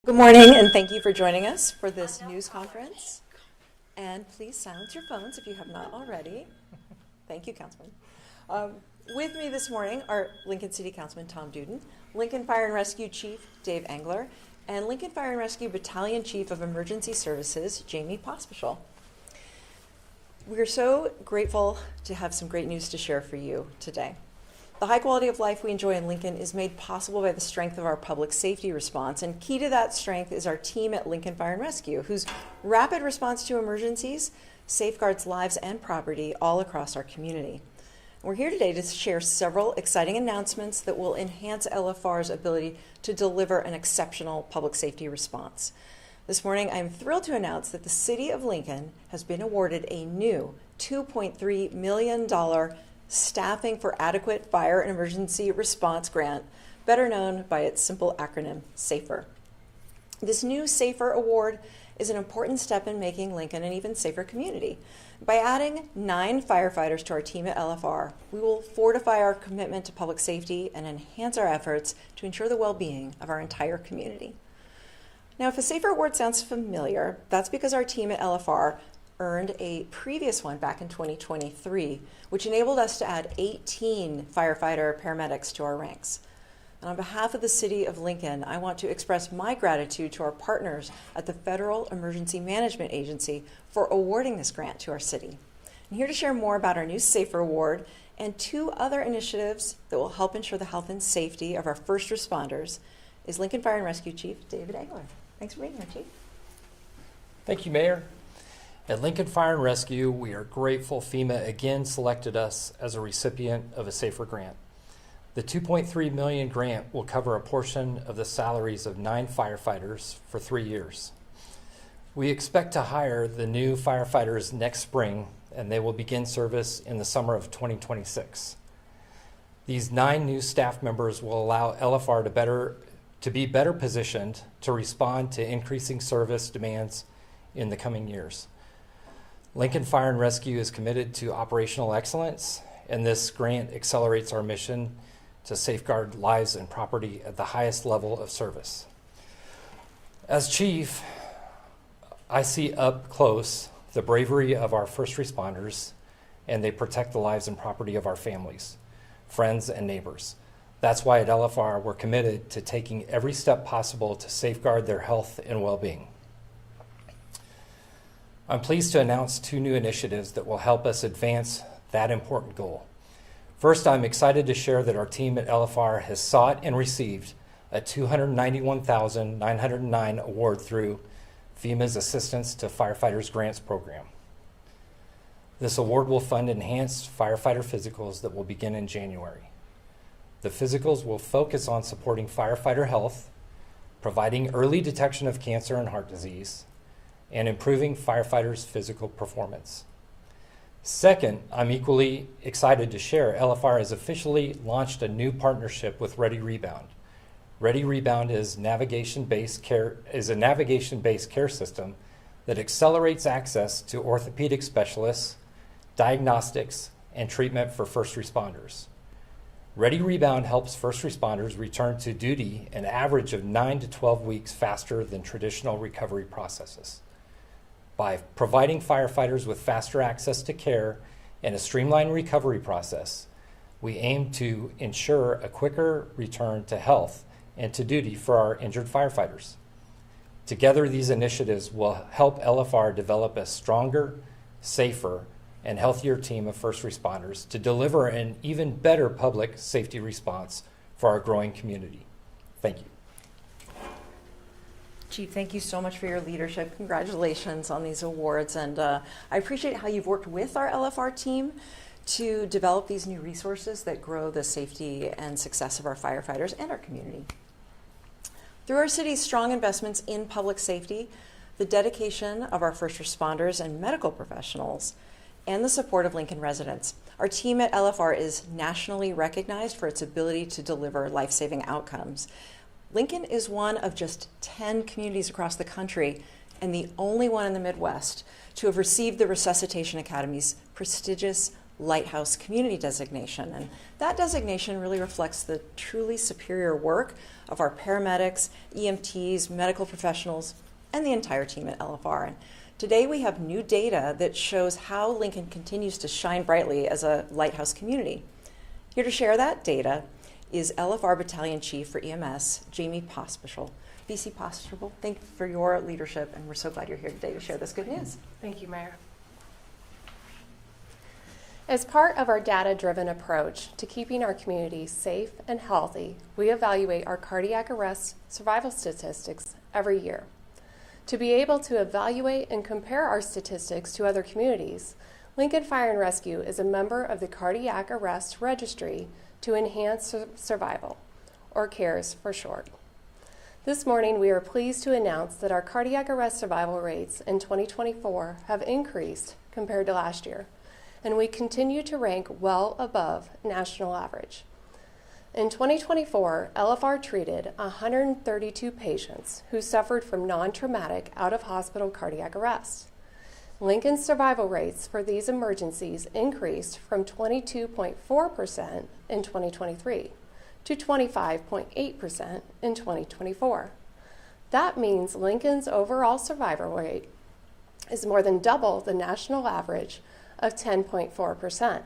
Good morning, and thank you for joining us for this news conference. And please silence your phones if you have not already. Thank you, Councilman. With me this morning are Lincoln City Councilman Tom Duden, Lincoln Fire and Rescue Chief Dave Engler, and Lincoln Fire and Rescue Battalion Chief of Emergency Services Jamie Pospischal. We are so grateful to have some great news to share for you today. The high quality of life we enjoy in Lincoln is made possible by the strength of our public safety response, and key to that strength is our team at Lincoln Fire and Rescue, whose rapid response to emergencies safeguards lives and property all across our community. We're here today to share several exciting announcements that will enhance LFR's ability to deliver an exceptional public safety response. This morning, I'm thrilled to announce that the City of Lincoln has been awarded a new $2.3 million Staffing for Adequate Fire and Emergency Response Grant, better known by its simple acronym, SAFER. This new SAFER award is an important step in making Lincoln an even safer community. By adding 9 firefighters to our team at LFR, we will fortify our commitment to public safety and enhance our efforts to ensure the well-being of our entire community. Now, if a SAFER award sounds familiar, that's because our team at LFR earned a previous one back in 2023, which enabled us to add 18 firefighter paramedics to our ranks. And on behalf of the City of Lincoln, I want to express my gratitude to our partners at the Federal Emergency Management Agency for awarding this grant to our city. I'm here to share more about our new SAFER award and 2 other initiatives that will help ensure the health and safety of our first responders is Lincoln Fire and Rescue Chief David Engler. Thanks for being here, Chief. Thank you, Mayor. At Lincoln Fire and Rescue, we are grateful FEMA again selected us as a recipient of a SAFER grant. The $2.3 million grant will cover a portion of the salaries of 9 firefighters for 3 years. We expect to hire the new firefighters next spring, and they will begin service in the summer of 2026. These 9 new staff members will allow LFR to be better positioned to respond to increasing service demands in the coming years. Lincoln Fire and Rescue is committed to operational excellence, and this grant accelerates our mission to safeguard lives and property at the highest level of service. As Chief, I see up close the bravery of our first responders, and they protect the lives and property of our families, friends, and neighbors. That's why at LFR, we're committed to taking every step possible to safeguard their health and well-being. I'm pleased to announce 2 new initiatives that will help us advance that important goal. First, I'm excited to share that our team at LFR has sought and received a $291,909 award through FEMA's Assistance to Firefighters Grants Program. This award will fund enhanced firefighter physicals that will begin in January. The physicals will focus on supporting firefighter health, providing early detection of cancer and heart disease, and improving firefighters' physical performance. Second, I'm equally excited to share LFR has officially launched a new partnership with Ready Rebound. Ready Rebound is a navigation-based care system that accelerates access to orthopedic specialists, diagnostics, and treatment for first responders. Ready Rebound helps first responders return to duty an average of 9 to 12 weeks faster than traditional recovery processes. By providing firefighters with faster access to care and a streamlined recovery process, we aim to ensure a quicker return to health and to duty for our injured firefighters. Together, these initiatives will help LFR develop a stronger, safer, and healthier team of first responders to deliver an even better public safety response for our growing community. Thank you. Chief, thank you so much for your leadership. Congratulations on these awards. And I appreciate how you've worked with our LFR team to develop these new resources that grow the safety and success of our firefighters and our community. Through our city's strong investments in public safety, the dedication of our first responders and medical professionals, and the support of Lincoln residents, our team at LFR is nationally recognized for its ability to deliver life-saving outcomes. Lincoln is one of just 10 communities across the country and the only one in the Midwest to have received the Resuscitation Academy's prestigious Lighthouse Community designation. And that designation really reflects the truly superior work of our paramedics, EMTs, medical professionals, and the entire team at LFR. And today we have new data that shows how Lincoln continues to shine brightly as a lighthouse community. Here to share that data is LFR Battalion Chief for EMS, Jamie Pospischal. VC Pospischal, thank you for your leadership, and we're so glad you're here today to share this good news. Thank you, Mayor. As part of our data-driven approach to keeping our community safe and healthy, we evaluate our cardiac arrest survival statistics every year. To be able to evaluate and compare our statistics to other communities, Lincoln Fire and Rescue is a member of the Cardiac Arrest Registry to Enhance Survival, or CARES for short. This morning, we are pleased to announce that our cardiac arrest survival rates in 2024 have increased compared to last year, and we continue to rank well above national average. In 2024, LFR treated 132 patients who suffered from non-traumatic out-of-hospital cardiac arrest. Lincoln's survival rates for these emergencies increased from 22.4% in 2023 to 25.8% in 2024. That means Lincoln's overall survival rate is more than double the national average of 10.4%.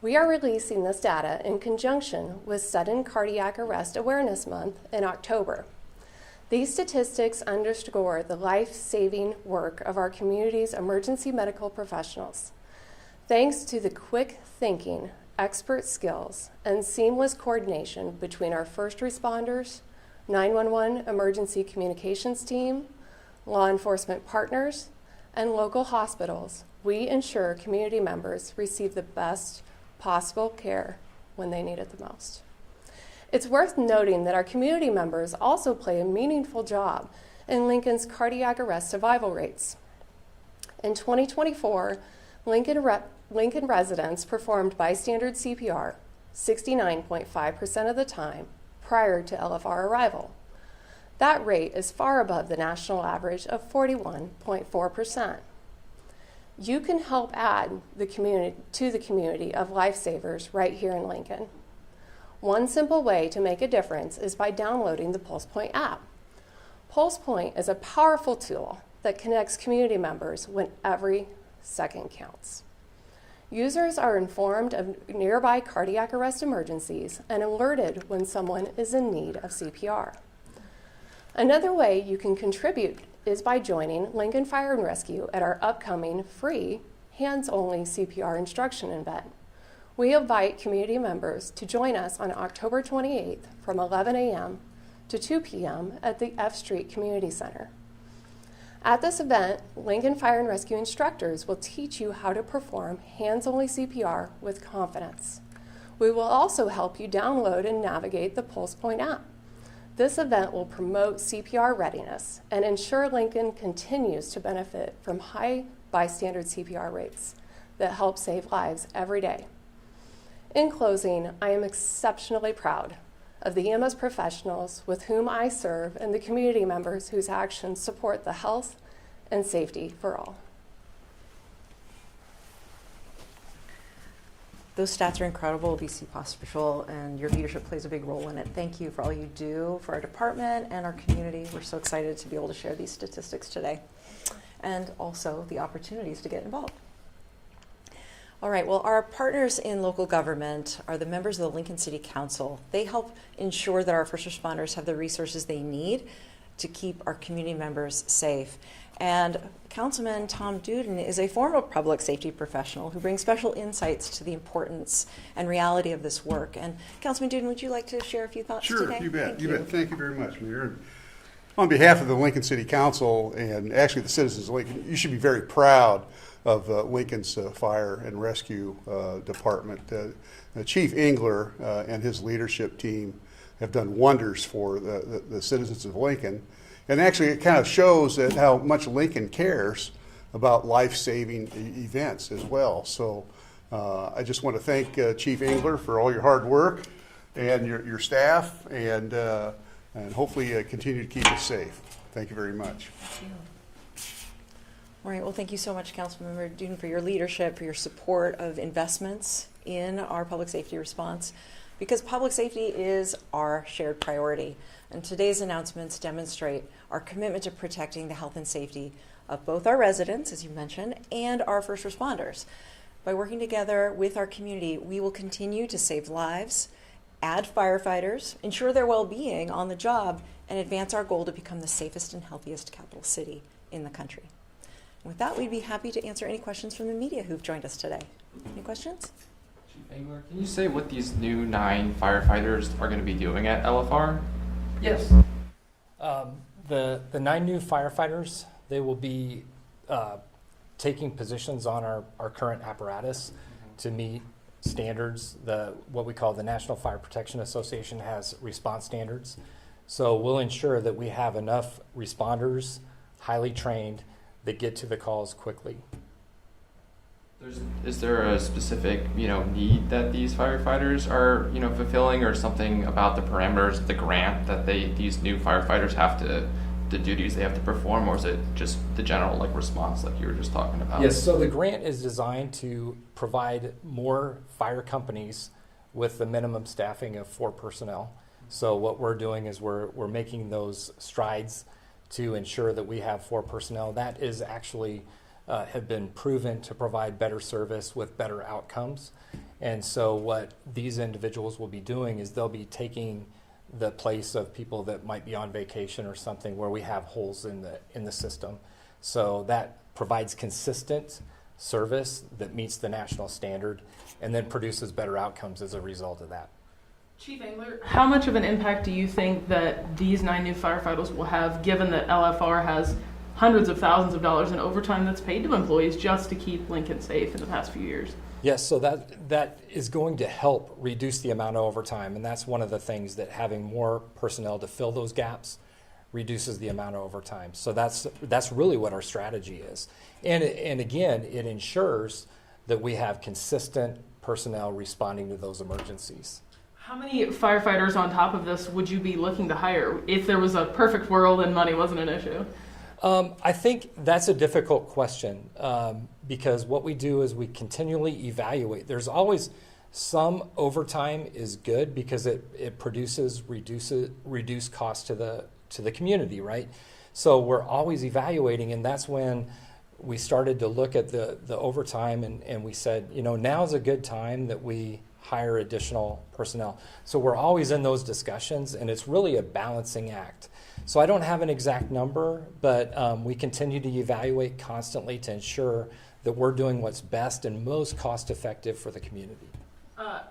We are releasing this data in conjunction with Sudden Cardiac Arrest Awareness Month in October. These statistics underscore the life-saving work of our community's emergency medical professionals. Thanks to the quick thinking, expert skills, and seamless coordination between our first responders, 911 emergency communications team, law enforcement partners, and local hospitals, we ensure community members receive the best possible care when they need it the most. It's worth noting that our community members also play a meaningful job in Lincoln's cardiac arrest survival rates. In 2024, Lincoln residents performed bystander CPR 69.5% of the time prior to LFR arrival. That rate is far above the national average of 41.4%. You can help add to the community of lifesavers right here in Lincoln. One simple way to make a difference is by downloading the PulsePoint app. PulsePoint is a powerful tool that connects community members when every second counts. Users are informed of nearby cardiac arrest emergencies and alerted when someone is in need of CPR. Another way you can contribute is by joining Lincoln Fire and Rescue at our upcoming free hands-only CPR instruction event. We invite community members to join us on October 28th from 11 a.m. to 2 p.m. at the F Street Community Center. At this event, Lincoln Fire and Rescue instructors will teach you how to perform hands-only CPR with confidence. We will also help you download and navigate the PulsePoint app. This event will promote CPR readiness and ensure Lincoln continues to benefit from high bystander CPR rates that help save lives every day. In closing, I am exceptionally proud of the EMS professionals with whom I serve and the community members whose actions support the health and safety for all. Those stats are incredible, VC Pospischal, and your leadership plays a big role in it. Thank you for all you do for our department and our community. We're so excited to be able to share these statistics today and also the opportunities to get involved. All right, well, our partners in local government are the members of the Lincoln City Council. They help ensure that our first responders have the resources they need to keep our community members safe. And Councilman Tom Duden is a former public safety professional who brings special insights to the importance and reality of this work. And Councilman Duden, would you like to share a few thoughts today? Sure, you bet. You bet. Thank you very much, Mayor. On behalf of the Lincoln City Council and actually the citizens of Lincoln, you should be very proud of Lincoln's Fire and Rescue Department. Chief Engler and his leadership team have done wonders for the citizens of Lincoln. And actually, it kind of shows that how much Lincoln cares about life-saving events as well. So I just want to thank Chief Engler for all your hard work and your staff, and hopefully continue to keep us safe. Thank you very much. All right, well, thank you so much, Councilmember Duden, for your leadership, for your support of investments in our public safety response, because public safety is our shared priority. And today's announcements demonstrate our commitment to protecting the health and safety of both our residents, as you mentioned, and our first responders. By working together with our community, we will continue to save lives, add firefighters, ensure their well-being on the job, and advance our goal to become the safest and healthiest capital city in the country. With that, we'd be happy to answer any questions from the media who've joined us today. Any questions? Chief Engler, can you say what these new 9 firefighters are going to be doing at LFR? Yes. The 9 new firefighters, they will be taking positions on our current apparatus to meet standards. What we call the National Fire Protection Association has response standards. So we'll ensure that we have enough responders, highly trained, that get to the calls quickly. Is there a specific need that these firefighters are fulfilling, or something about the parameters of the grant that these new firefighters have to, the duties they have to perform, or is it just the general response like you were just talking about? Yes, so the grant is designed to provide more fire companies with the minimum staffing of 4 personnel. So what we're doing is we're making those strides to ensure that we have 4 personnel. That is actually have been proven to provide better service with better outcomes. And so what these individuals will be doing is they'll be taking the place of people that might be on vacation or something where we have holes in the system. So that provides consistent service that meets the national standard and then produces better outcomes as a result of that. Chief Engler, how much of an impact do you think that these 9 new firefighters will have, given that LFR has hundreds of thousands of dollars in overtime that's paid to employees just to keep Lincoln safe in the past few years? Yes, so that is going to help reduce the amount of overtime, and that's one of the things, that having more personnel to fill those gaps reduces the amount of overtime. So that's really what our strategy is. And again, it ensures that we have consistent personnel responding to those emergencies. How many firefighters on top of this would you be looking to hire if there was a perfect world and money wasn't an issue? I think that's a difficult question because what we do is we continually evaluate. There's always some overtime is good because it produces reduced costs to the community, right? So we're always evaluating, and that's when we started to look at the overtime, and we said, now's a good time that we hire additional personnel. So we're always in those discussions, and it's really a balancing act. So I don't have an exact number, but we continue to evaluate constantly to ensure that we're doing what's best and most cost effective for the community.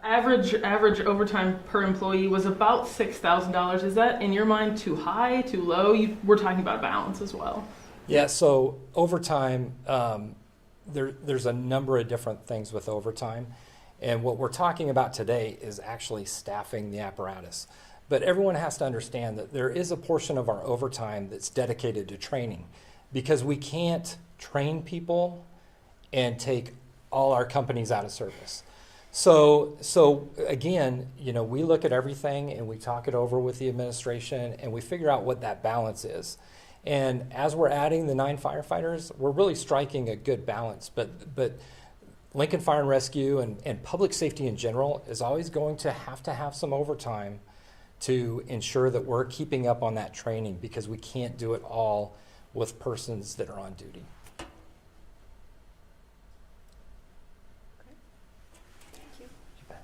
Average overtime per employee was about $6,000. Is that, in your mind, too high, too low? We're talking about balance as well. Yeah, so overtime, there's a number of different things with overtime. And what we're talking about today is actually staffing the apparatus. But everyone has to understand that there is a portion of our overtime that's dedicated to training, because we can't train people and take all our companies out of service. So again, we look at everything and we talk it over with the administration and we figure out what that balance is. And as we're adding the 9 firefighters, we're really striking a good balance. But Lincoln Fire and Rescue and public safety in general is always going to have some overtime to ensure that we're keeping up on that training, because we can't do it all with persons that are on duty.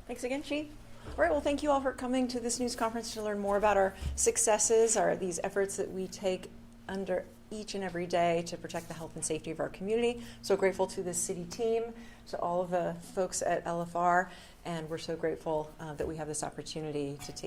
Thanks again, Chief. All right, well, thank you all for coming to this news conference to learn more about our successes, these efforts that we take under each and every day to protect the health and safety of our community. So grateful to the city team, to all of the folks at LFR, and we're so grateful that we have this opportunity to take